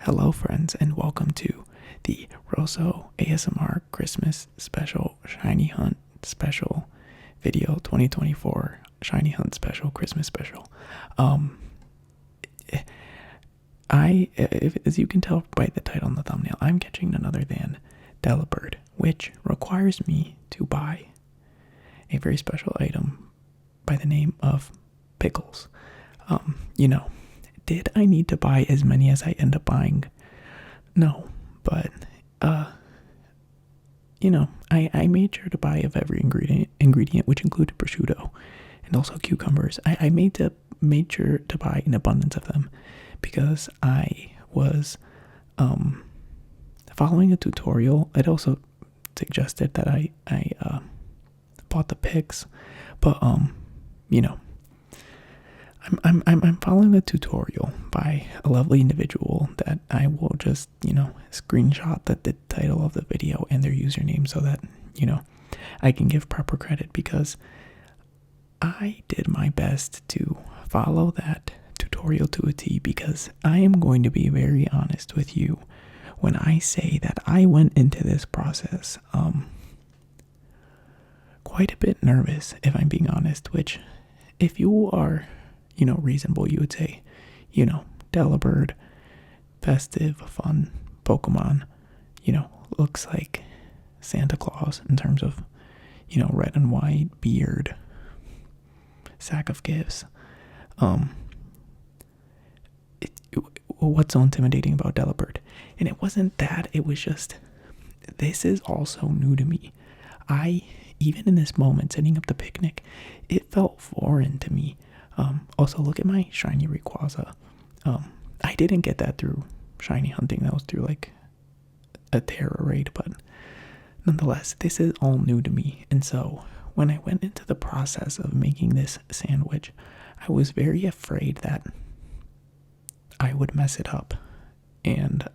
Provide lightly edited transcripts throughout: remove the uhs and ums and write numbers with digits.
Hello, friends, and welcome to the Rosso ASMR Christmas Special Shiny Hunt Special Video 2024 Shiny Hunt Special Christmas Special. As you can tell by the title and the thumbnail, I'm catching none other than Delibird, which requires me to buy a very special item by the name of Pickles. Did I need to buy as many as I end up buying? No, but I made sure to buy of every ingredient, which included prosciutto and also cucumbers. I made sure to buy an abundance of them because I was following a tutorial. It also suggested that I bought the picks, but I'm following a tutorial by a lovely individual that I will just, screenshot the title of the video and their username so that, I can give proper credit, because I did my best to follow that tutorial to a T, because I am going to be very honest with you when I say that I went into this process quite a bit nervous, if I'm being honest, which if you are reasonable, you would say, Delibird, festive, fun Pokemon, looks like Santa Claus in terms of, red and white, beard, sack of gifts. What's so intimidating about Delibird? And it wasn't that, it was just, this is also new to me. Even in this moment, setting up the picnic, it felt foreign to me. Also, look at my shiny Rayquaza. I didn't get that through shiny hunting. That was through like a Terra raid, but nonetheless, this is all new to me. And so when I went into the process of making this sandwich, I was very afraid that I would mess it up. And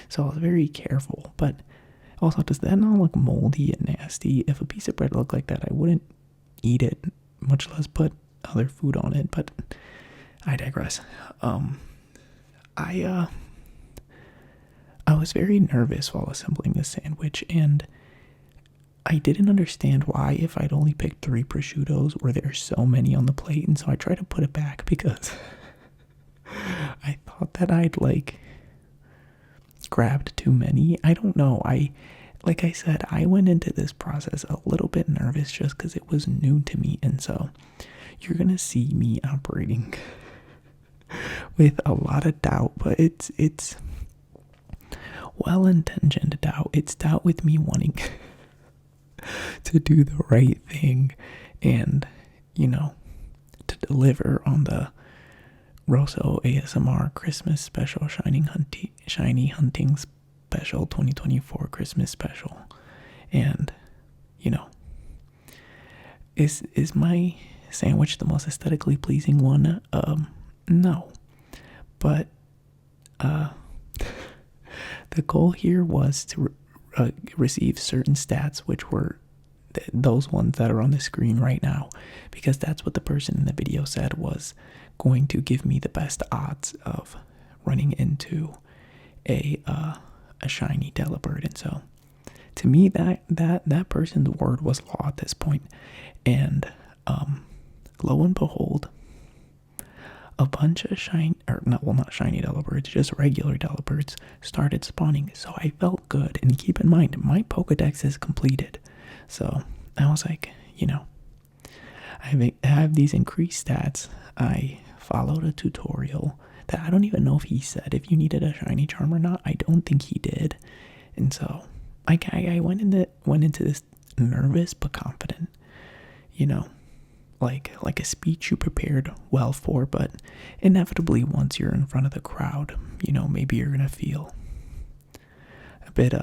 so I was very careful. But also, does that not look moldy and nasty? If a piece of bread looked like that, I wouldn't eat it, much less put other food on it. But I digress. I was very nervous while assembling this sandwich, and I didn't understand why, if I'd only picked 3 prosciuttos, were there so many on the plate. And so I tried to put it back because I thought that I'd grabbed too many. I don't know. Like I said, I went into this process a little bit nervous just because it was new to me. And so you're going to see me operating with a lot of doubt, but it's well-intentioned doubt. It's doubt with me wanting to do the right thing and, to deliver on the Rosso ASMR Christmas Special Shiny Hunting Special 2024 Christmas Special. And is my sandwich the most aesthetically pleasing one? No, but the goal here was to receive certain stats, which were those ones that are on the screen right now, because that's what the person in the video said was going to give me the best odds of running into a shiny Delibird. And so to me, that person's word was law at this point. And lo and behold, a bunch of not shiny Delibirds, just regular Delibirds started spawning. So I felt good. And keep in mind, my Pokedex is completed. So I was like, I have these increased stats. I followed a tutorial that I don't even know if he said if you needed a shiny charm or not. I don't think he did. And so I went into this nervous but confident, like a speech you prepared well for, but inevitably once you're in front of the crowd, maybe you're gonna feel a bit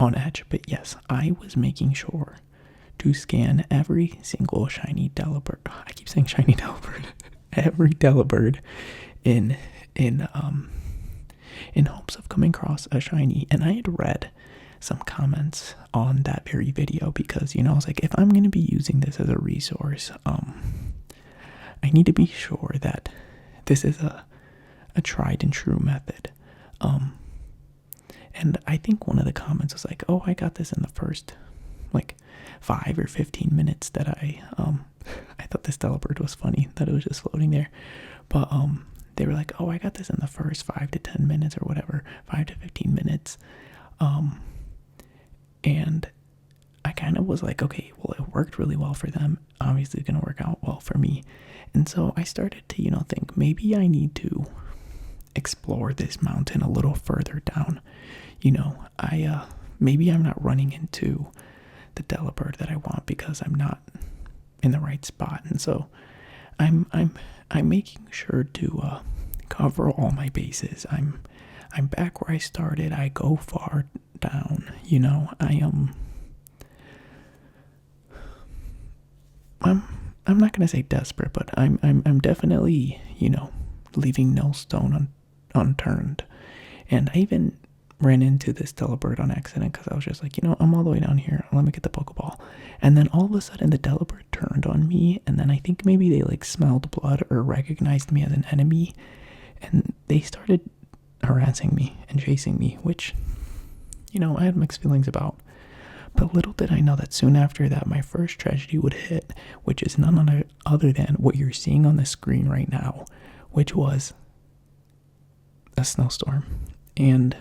on edge. But yes, I was making sure to scan every single shiny Delibird. I keep saying shiny Delibird. Every Delibird in hopes of coming across a shiny. And I had read some comments on that very video because, I was like, if I'm going to be using this as a resource, I need to be sure that this is a tried and true method. And I think one of the comments was like, oh, I got this in the first, like, 5 or 15 minutes that I thought this Delibird was funny, that it was just floating there. But, they were like, oh, I got this in the first 5 to 10 minutes or whatever, 5 to 15 minutes. And I kind of was like, okay, well, it worked really well for them. Obviously, it's going to work out well for me. And so I started to, think maybe I need to explore this mountain a little further down. Maybe I'm not running into the Delibird that I want because I'm not in the right spot. And so I'm making sure to cover all my bases. I'm back where I started. I go far down. I'm not gonna say desperate, but I'm definitely, leaving no stone unturned. And I even ran into this Delibird on accident because I was just like, I'm all the way down here. Let me get the Pokeball. And then all of a sudden the Delibird turned on me, and then I think maybe they like smelled blood or recognized me as an enemy, and they started harassing me and chasing me, which, I had mixed feelings about. But little did I know that soon after that, my first tragedy would hit, which is none other than what you're seeing on the screen right now, which was a snowstorm. And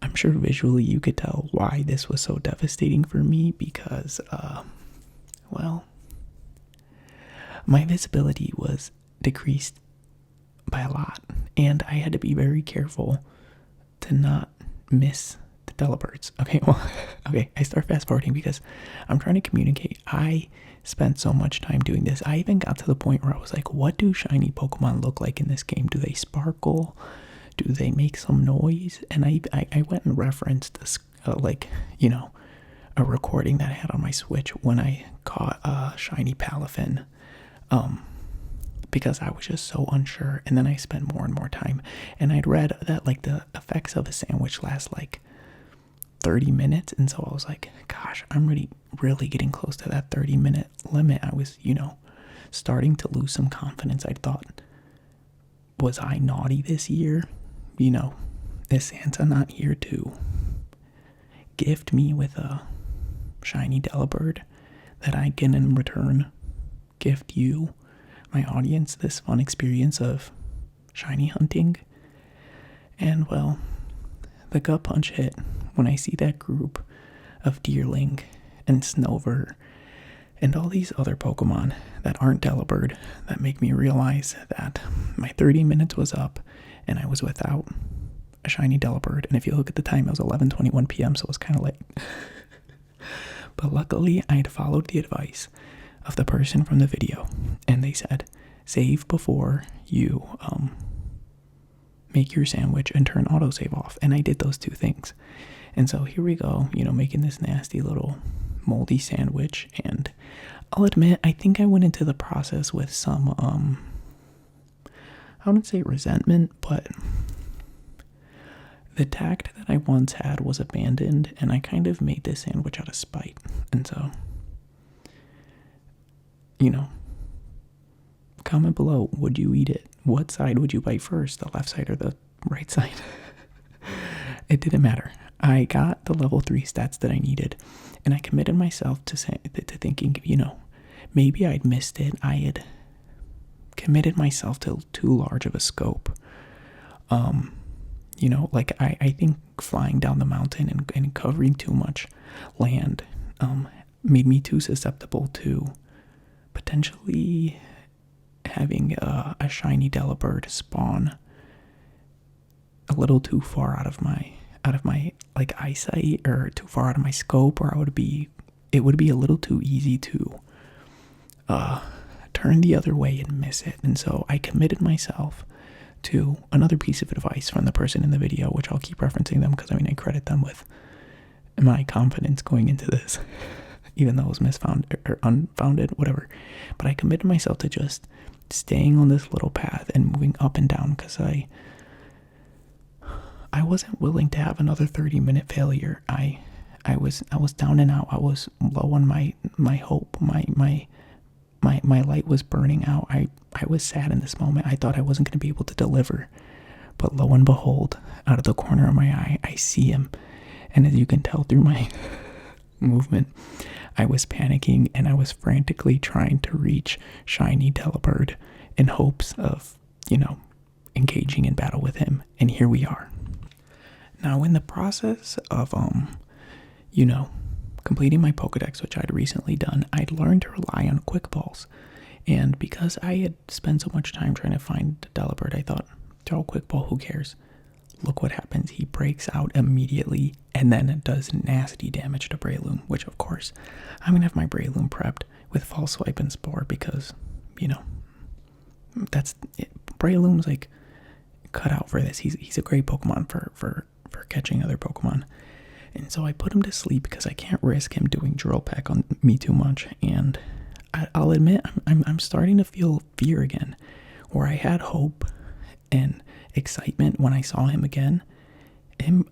I'm sure visually you could tell why this was so devastating for me because, my visibility was decreased by a lot, and I had to be very careful to not miss the Delibirds. Okay, I start fast forwarding because I'm trying to communicate. I spent so much time doing this. I even got to the point where I was like, what do shiny Pokemon look like in this game? Do they sparkle? Do they make some noise? And I went and referenced this, a recording that I had on my Switch when I caught a shiny Palafin, because I was just so unsure. And then I spent more and more time, and I'd read that like the effects of a sandwich last like 30 minutes, and so I was like, gosh, I'm really getting close to that 30-minute limit. I was, starting to lose some confidence. I thought, was I naughty this year? Is Santa not here to gift me with a shiny Delibird that I can in return gift you, my audience, this fun experience of shiny hunting? And well, the gut punch hit when I see that group of Deerling and Snover and all these other Pokemon that aren't Delibird that make me realize that my 30 minutes was up and I was without a shiny Delibird. And if you look at the time, it was 11:21 p.m., so it was kind of late. But luckily, I had followed the advice of the person from the video, and they said, save before you make your sandwich and turn autosave off. And I did those two things. And so here we go, making this nasty little moldy sandwich. And I'll admit, I think I went into the process with some, I wouldn't say resentment, but the tact that I once had was abandoned, and I kind of made this sandwich out of spite. And so, comment below, would you eat it? What side would you bite first, the left side or the right side? It didn't matter. I got the level 3 stats that I needed, and I committed myself to thinking, maybe I'd missed it. I had committed myself to too large of a scope. I think flying down the mountain and covering too much land made me too susceptible to potentially having a shiny Delibird spawn a little too far out of my like eyesight, or too far out of my scope, or it would be a little too easy to turn the other way and miss it. And so I committed myself to another piece of advice from the person in the video, which I'll keep referencing them because I credit them with my confidence going into this, even though it was misfounded or unfounded, whatever. But I committed myself to just staying on this little path and moving up and down because I wasn't willing to have another 30-minute failure. I was down and out. I was low on my hope. My light was burning out. I was sad in this moment. I thought I wasn't going to be able to deliver. But lo and behold, out of the corner of my eye, I see him. And as you can tell through my movement, I was panicking and I was frantically trying to reach Shiny Delibird in hopes of, engaging in battle with him. And here we are. Now, in the process of, completing my Pokedex, which I'd recently done, I'd learned to rely on quick balls. And because I had spent so much time trying to find Delibird, I thought, throw a quick ball, who cares? Look what happens. He breaks out immediately and then does nasty damage to Breloom, which of course, I'm going to have my Breloom prepped with False Swipe and Spore because, that's it. Breloom's like cut out for this. He's a great Pokemon for catching other Pokemon. And so I put him to sleep because I can't risk him doing Drill Peck on me too much. And I'll admit, I'm starting to feel fear again, where I had hope and excitement when I saw him again. Him,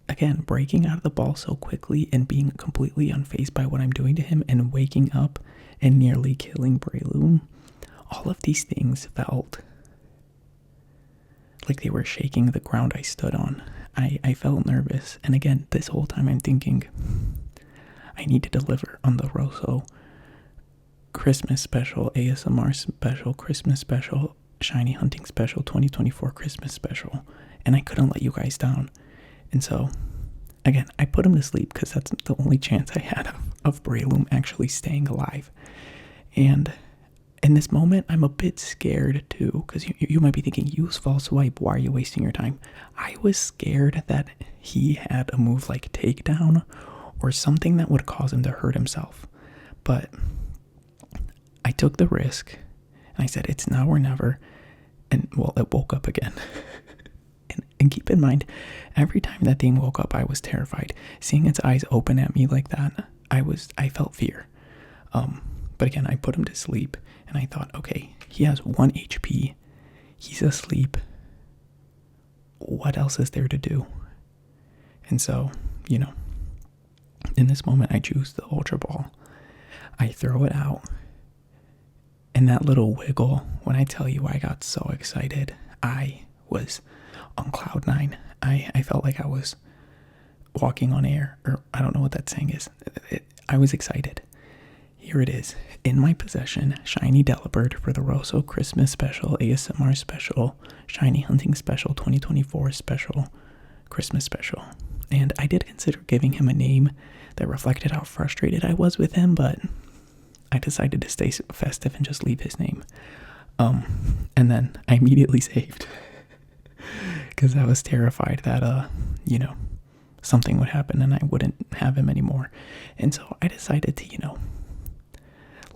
again, breaking out of the ball so quickly and being completely unfazed by what I'm doing to him and waking up and nearly killing Breloom. All of these things felt like they were shaking the ground I stood on. I felt nervous. And again, this whole time I'm thinking, I need to deliver on the Rosso Christmas special, ASMR special, Christmas special, Shiny Hunting special, 2024 Christmas special. And I couldn't let you guys down. And so, again, I put him to sleep because that's the only chance I had of Breloom actually staying alive. And in this moment, I'm a bit scared too, because you might be thinking, use False Swipe, why are you wasting your time? I was scared that he had a move like Takedown or something that would cause him to hurt himself. But I took the risk, and I said, it's now or never, and well, it woke up again. and keep in mind, every time that thing woke up, I was terrified. Seeing its eyes open at me like that, I felt fear. But again, I put him to sleep, and I thought, okay, he has 1 HP. He's asleep. What else is there to do? And so, in this moment, I choose the Ultra Ball. I throw it out. And that little wiggle, when I tell you I got so excited, I was on cloud 9. I felt like I was walking on air, or I don't know what that saying is. I was excited. Here it is, in my possession, Shiny Delibird for the Rosso Christmas special, ASMR special, Shiny Hunting special, 2024 special, Christmas special. And I did consider giving him a name that reflected how frustrated I was with him, but I decided to stay festive and just leave his name. And then I immediately saved because I was terrified that, something would happen and I wouldn't have him anymore. And so I decided to,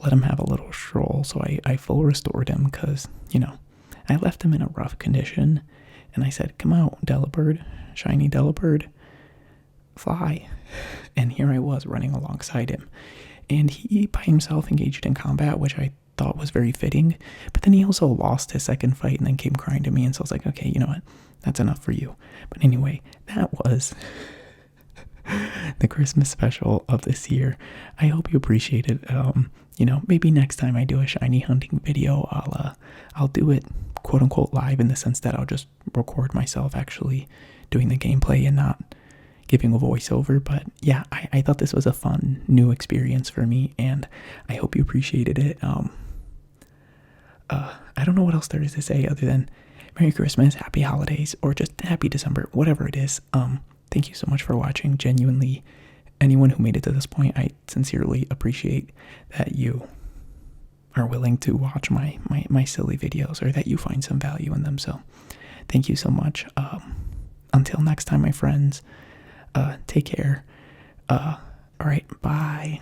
let him have a little stroll. So I full restored him because, I left him in a rough condition and I said, come out, Delibird, Shiny Delibird, fly. And here I was running alongside him. And he by himself engaged in combat, which I thought was very fitting. But then he also lost his second fight and then came crying to me. And so I was like, okay, you know what? That's enough for you. But anyway, that was the Christmas special of this year. I hope you appreciate it. Maybe next time I do a Shiny Hunting video, I'll do it quote unquote live, in the sense that I'll just record myself actually doing the gameplay and not giving a voiceover. But yeah, I thought this was a fun new experience for me, and I hope you appreciated it. I don't know what else there is to say other than Merry Christmas, Happy Holidays, or just Happy December, whatever it is. Thank you so much for watching. Genuinely, anyone who made it to this point, I sincerely appreciate that you are willing to watch my silly videos, or that you find some value in them. So thank you so much. Until next time, my friends, take care. All right, bye.